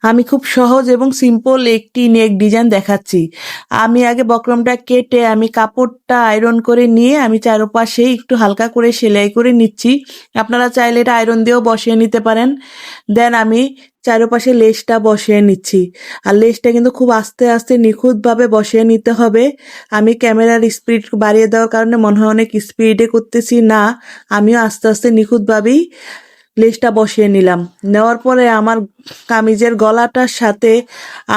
আমি খুব সহজ এবং সিম্পল একটি নেক ডিজাইন দেখাচ্ছি। আমি আগে বক্রমটা কেটে আমি কাপড়টা আয়রন করে নিয়ে আমি চারপাশে একটু হালকা করে সেলাই করে নিচ্ছি। আপনারা চাইলে এটা আয়রন দিয়েও বসিয়ে নিতে পারেন। দেন আমি চারপাশে লেসটা বসিয়ে নিচ্ছি। আর লেসটা কিন্তু খুব আস্তে আস্তে নিখুঁতভাবে বসিয়ে নিতে হবে। আমি ক্যামেরার স্পিড বাড়িয়ে দেওয়ার কারণে মনে হয় অনেক স্পিডে করতেছি না, আমিও আস্তে আস্তে নিখুঁতভাবেই লেসটা বসিয়ে নিলাম। নেওয়ার পরে আমার কামিজের গলাটার সাথে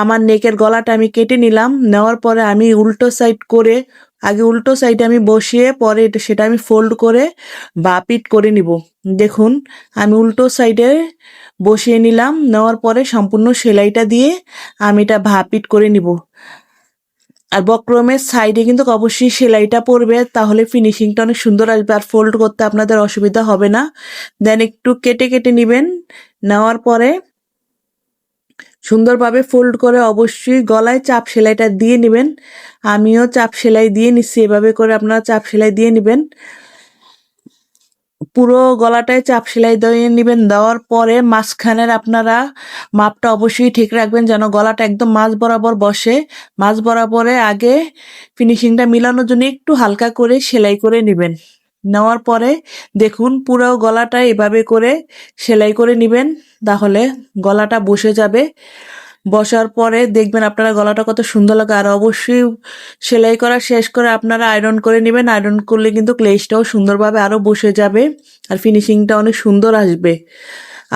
আমার নেকের গলাটা আমি কেটে নিলাম। নেওয়ার পরে আমি উল্টো সাইড করে আগে উল্টো সাইডে আমি বসিয়ে পরে সেটা আমি ফোল্ড করে বা পিট করে নিব। দেখুন আমি উল্টো সাইডে বসিয়ে নিলাম। নেওয়ার পরে সম্পূর্ণ সেলাইটা দিয়ে আমি এটা পিট করে নিব। আর বক্রমের সাইডে কিন্তু অবশ্যই সেলাইটা পড়বে, তাহলে ফিনিশিংটা অনেক সুন্দর আসবে আর ফোল্ড করতে আপনাদের অসুবিধা হবে না। দেন একটু কেটে কেটে নেবেন। নেওয়ার পরে সুন্দরভাবে ফোল্ড করে অবশ্যই গলায় চাপ সেলাইটা দিয়ে নেবেন। আমিও চাপ সেলাই দিয়ে নিচ্ছি, এভাবে করে আপনারা চাপ সেলাই দিয়ে নেবেন। পুরো গলাটায় চাপ সেলাই দিয়ে নেবেন। দেওয়ার পরে মাঝখানের আপনারা মাপটা অবশ্যই ঠিক রাখবেন যেন গলাটা একদম মাঝ বরাবর বসে। মাঝ বরাবরে আগে ফিনিশিংটা মিলানোর জন্য একটু হালকা করে সেলাই করে নেবেন। নেওয়ার পরে দেখুন পুরো গলাটা এভাবে করে সেলাই করে নেবেন, তাহলে গলাটা বসে যাবে। বসার পরে দেখবেন আপনারা গলাটা কত সুন্দর লাগে। আর অবশ্যই সেলাই করা শেষ করে আপনারা আয়রন করে নেবেন। আয়রন করলে কিন্তু লেসটাও সুন্দরভাবে আরও বসে যাবে আর ফিনিশিংটা অনেক সুন্দর আসবে।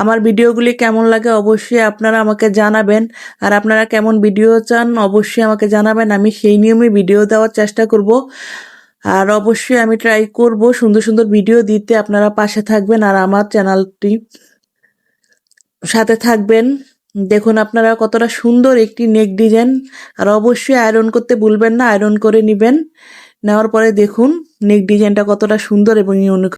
আমার ভিডিওগুলি কেমন লাগে অবশ্যই আপনারা আমাকে জানাবেন। আর আপনারা কেমন ভিডিও চান অবশ্যই আমাকে জানাবেন, আমি সেই নিয়মে ভিডিও দেওয়ার চেষ্টা করব। আর অবশ্যই আমি ট্রাই করব সুন্দর সুন্দর ভিডিও দিতে। আপনারা পাশে থাকবেন আর আমার চ্যানেলটি সাথে থাকবেন। দেখুন আপনারা কতটা সুন্দর একটি নেক ডিজাইন। আর অবশ্যই আয়রন করতে ভুলবেন না, আয়রন করে নেবেন। নেওয়ার পরে দেখুন নেক ডিজাইনটা কতটা সুন্দর এবং ইউনিক।